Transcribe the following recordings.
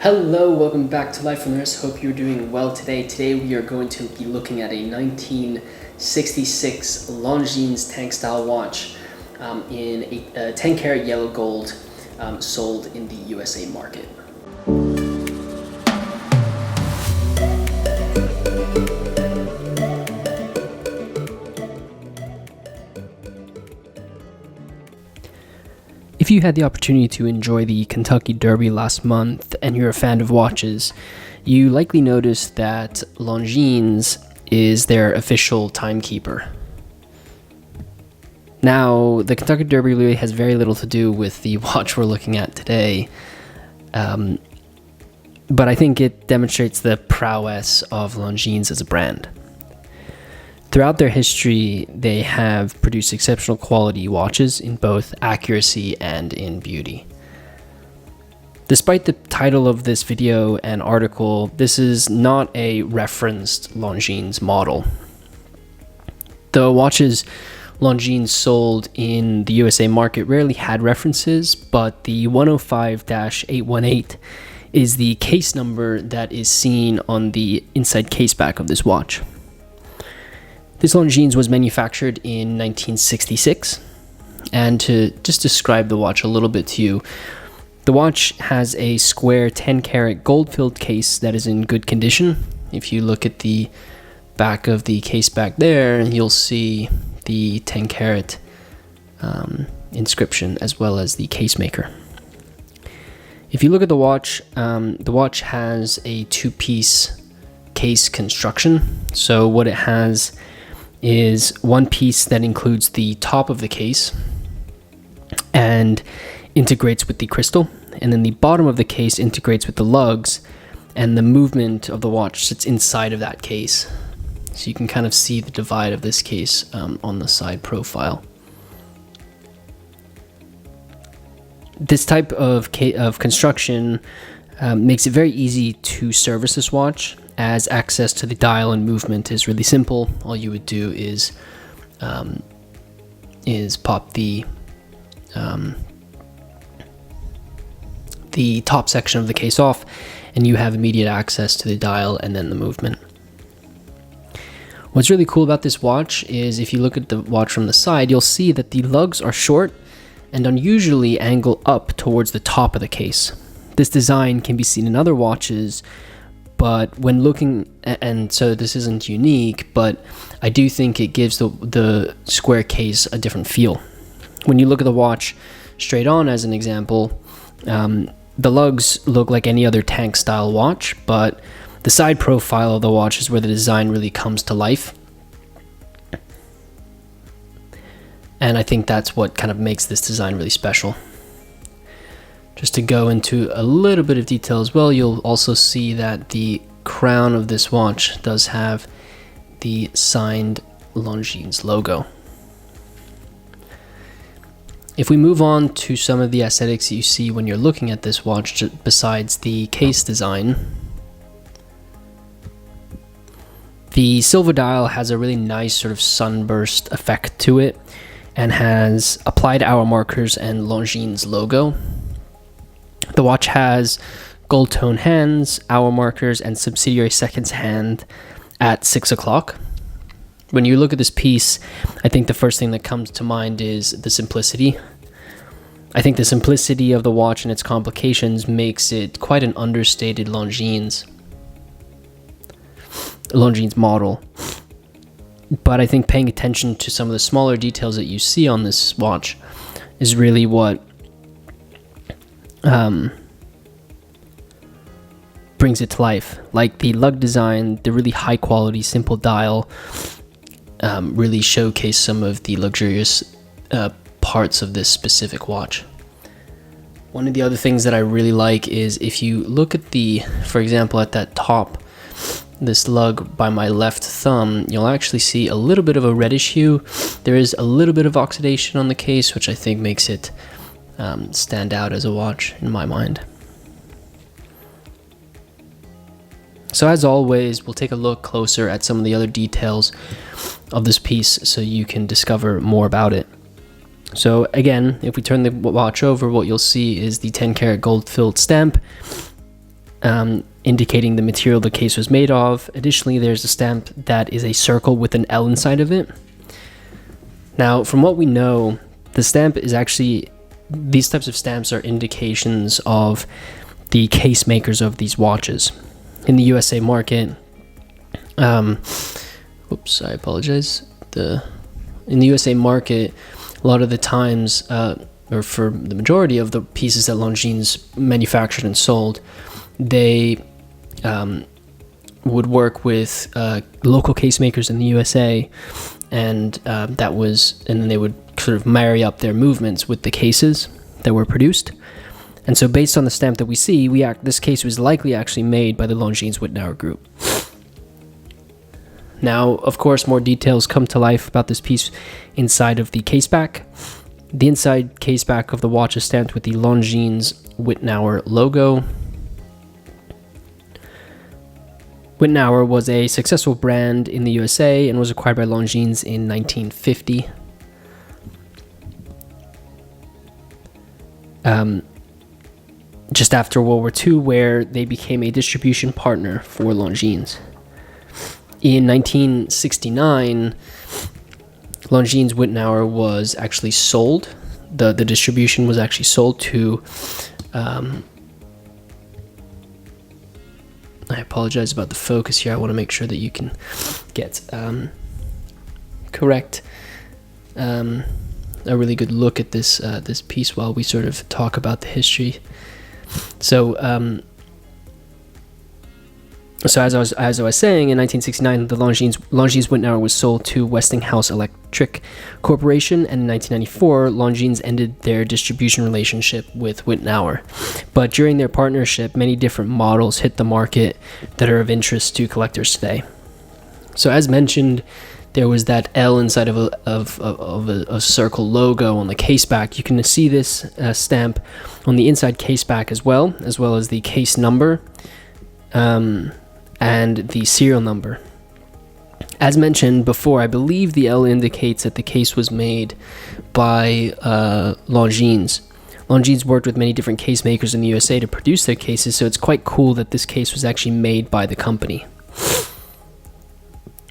Hello, welcome back to Life from the Wrist. Hope you're doing well today. Today we are going to be looking at a 1966 Longines tank style watch in a 10 karat yellow gold sold in the USA market. If you had the opportunity to enjoy the Kentucky Derby last month and you're a fan of watches, you likely noticed that Longines is their official timekeeper. Now, the Kentucky Derby really has very little to do with the watch we're looking at today, but I think it demonstrates the prowess of Longines as a brand. Throughout their history, they have produced exceptional quality watches in both accuracy and in beauty. Despite the title of this video and article, this is not a referenced Longines model. The watches Longines sold in the USA market rarely had references, but the 105-818 is the case number that is seen on the inside caseback of this watch. This Longines was manufactured in 1966, and to just describe the watch a little bit to you, the watch has a square 10 karat gold-filled case that is in good condition. If you look at the back of the case back there, you'll see the 10 karat inscription as well as the case maker. If you look at the watch has a two-piece case construction. So what it has is one piece that includes the top of the case and integrates with the crystal, and then the bottom of the case integrates with the lugs, and the movement of the watch sits inside of that case. So you can kind of see the divide of this case on the side profile. This type of construction makes it very easy to service this watch, as access to the dial and movement is really simple. All you would do is pop the top section of the case off, and you have immediate access to the dial and then the movement. What's really cool about this watch is if you look at the watch from the side, you'll see that the lugs are short and unusually angle up towards the top of the case. This design can be seen in other watches, but when looking, and so this isn't unique, but I do think it gives the square case a different feel. When you look at the watch straight on, as an example, the lugs look like any other tank style watch, but the side profile of the watch is where the design really comes to life. And I think that's what kind of makes this design really special. Just to go into a little bit of detail as well, you'll also see that the crown of this watch does have the signed Longines logo. If we move on to some of the aesthetics that you see when you're looking at this watch, besides the case design, the silver dial has a really nice sort of sunburst effect to it and has applied hour markers and Longines logo. The watch has gold tone hands, hour markers, and subsidiary seconds hand at 6 o'clock. When you look at this piece, I think the first thing that comes to mind is the simplicity. I think the simplicity of the watch and its complications makes it quite an understated Longines model. But I think paying attention to some of the smaller details that you see on this watch is really what brings it to life. Like the lug design, the really high quality simple dial really showcase some of the luxurious parts of this specific watch. One of the other things that I really like is if you look at for example, at that top, this lug by my left thumb, you'll actually see a little bit of a reddish hue. There is a little bit of oxidation on the case, which I think makes it stand out as a watch in my mind. So as always, we'll take a look closer at some of the other details of this piece so you can discover more about it. So again, if we turn the watch over, what you'll see is the 10 karat gold filled stamp indicating the material the case was made of. Additionally, there's a stamp that is a circle with an L inside of it. Now, from what we know, the stamp is actually, these types of stamps are indications of the case makers of these watches. In the USA market, oops, I apologize. In the USA market, a lot of the times, or for the majority of the pieces that Longines manufactured and sold, they would work with local case makers in the USA, and then they would sort of marry up their movements with the cases that were produced. And so based on the stamp that we see, this case was likely actually made by the Longines Wittnauer group. Now, of course, more details come to life about this piece inside of the caseback. The inside caseback of the watch is stamped with the Longines Wittnauer logo. Wittnauer was a successful brand in the USA and was acquired by Longines in 1950. Just after World War II, where they became a distribution partner for Longines. In 1969, Longines Wittnauer was actually sold. The distribution was actually sold to, I apologize about the focus here. I want to make sure that you can get correct, a really good look at this piece while we sort of talk about the history. So as I was saying, in 1969, the Longines Wittnauer was sold to Westinghouse Electric Corporation, and in 1994, Longines ended their distribution relationship with Wittnauer. But during their partnership, many different models hit the market that are of interest to collectors today. So as mentioned, there was that L inside of a circle logo on the caseback. You can see this stamp on the inside caseback as well as the case number. And the serial number. As mentioned before, I believe the L indicates that the case was made by Longines. Longines worked with many different case makers in the USA to produce their cases, so it's quite cool that this case was actually made by the company.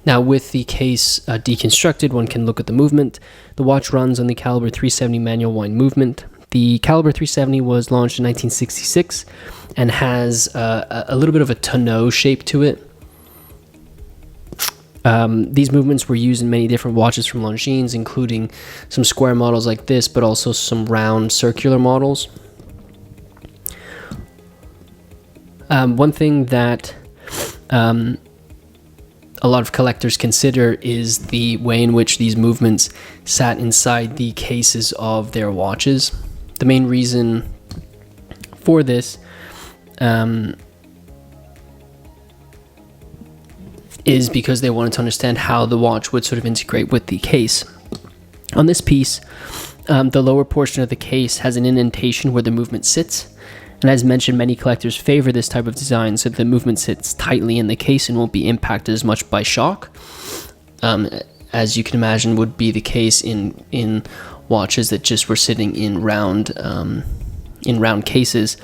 Now, with the case deconstructed, one can look at the movement. The watch runs on the caliber 370 manual wind movement. The caliber 370 was launched in 1966 and has a little bit of a tonneau shape to it. These movements were used in many different watches from Longines, including some square models like this, but also some round circular models. One thing that a lot of collectors consider is the way in which these movements sat inside the cases of their watches. The main reason for this is because they wanted to understand how the watch would sort of integrate with the case. On this piece, the lower portion of the case has an indentation where the movement sits. And as mentioned, many collectors favor this type of design so that the movement sits tightly in the case and won't be impacted as much by shock. As you can imagine would be the case in watches that just were sitting in round cases.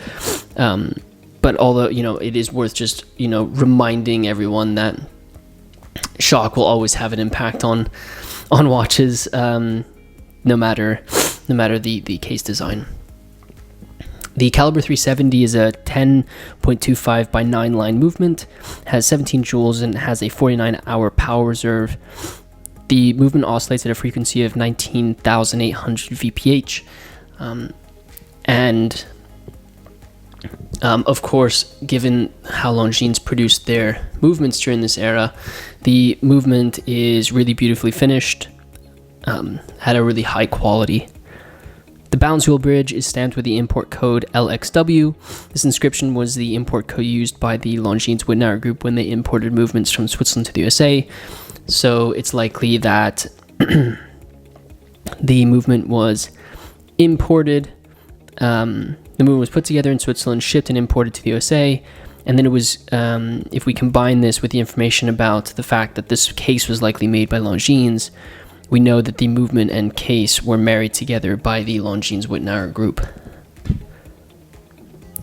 But although, it is worth just, reminding everyone that shock will always have an impact on watches, no matter the case design. The caliber 370 is a 10.25 by 9 line movement, has 17 joules, and has a 49-hour power reserve. The movement oscillates at a frequency of 19,800 VPH. Of course, given how Longines produced their movements during this era, the movement is really beautifully finished, had a really high quality. The balance wheel bridge is stamped with the import code LXW. This inscription was the import code used by the Longines Wittnauer group when they imported movements from Switzerland to the USA. So it's likely that the movement was imported. The movement was put together in Switzerland, shipped and imported to the USA. And then it was, if we combine this with the information about the fact that this case was likely made by Longines, we know that the movement and case were married together by the Longines Wittnauer group.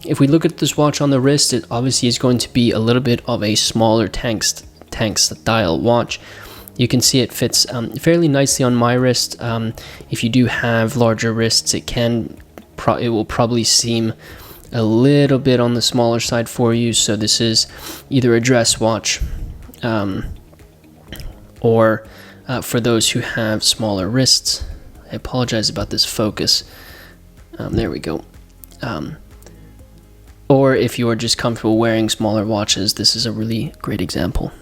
if we look at this watch on the wrist, it obviously is going to be a little bit of a smaller tank style watch. You can see it fits fairly nicely on my wrist. If you do have larger wrists, it will probably seem a little bit on the smaller side for you. So this is either a dress watch, or for those who have smaller wrists. I apologize about this focus. There we go. Or if you are just comfortable wearing smaller watches, this is a really great example.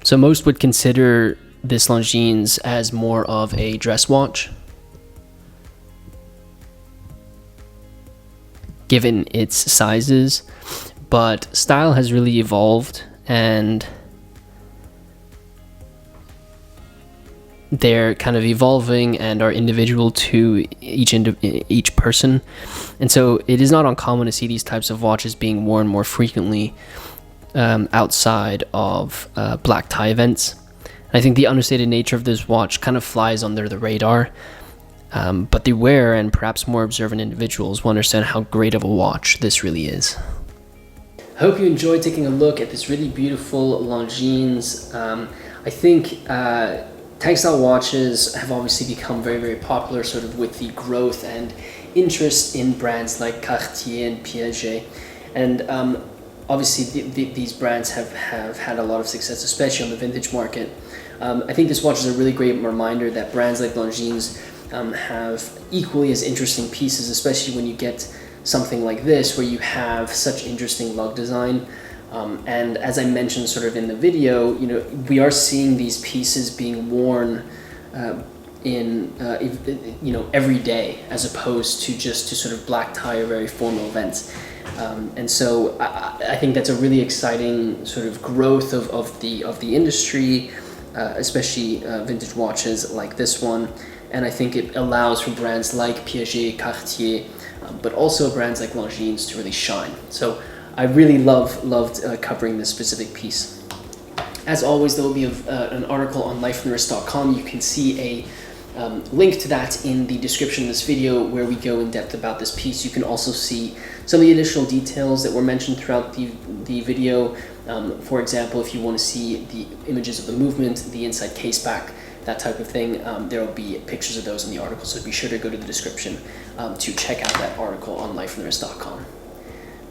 So most would consider this Longines as more of a dress watch, given its sizes, but style has really evolved, and they're kind of evolving and are individual to each person. And so it is not uncommon to see these types of watches being worn more frequently outside of black tie events. I think the understated nature of this watch kind of flies under the radar, but the wearer and perhaps more observant individuals will understand how great of a watch this really is. I hope you enjoyed taking a look at this really beautiful Longines. I think tank-style watches have obviously become very, very popular sort of with the growth and interest in brands like Cartier and Piaget. And obviously these brands have had a lot of success, especially on the vintage market. I think this watch is a really great reminder that brands like Longines have equally as interesting pieces, especially when you get something like this where you have such interesting lug design. And as I mentioned sort of in the video, we are seeing these pieces being worn every day, as opposed to just to sort of black tie or very formal events. And so I think that's a really exciting sort of growth of the industry, especially vintage watches like this one. And I think it allows for brands like Piaget, Cartier, but also brands like Longines to really shine. So I really loved covering this specific piece. As always, there will be an article on lifefromthewrist.com. You can see a link to that in the description of this video, where we go in depth about this piece. You can also see some of the additional details that were mentioned throughout the video. For example, if you want to see the images of the movement, the inside caseback, that type of thing, there will be pictures of those in the article. So be sure to go to the description to check out that article on lifefromthewrist.com.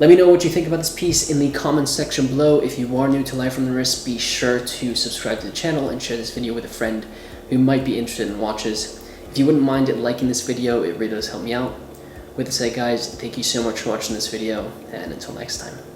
Let me know what you think about this piece in the comments section below. If you are new to Life from the Wrist, be sure to subscribe to the channel and share this video with a friend who might be interested in watches. If you wouldn't mind liking this video, it really does help me out. With that said, guys, thank you so much for watching this video, and until next time.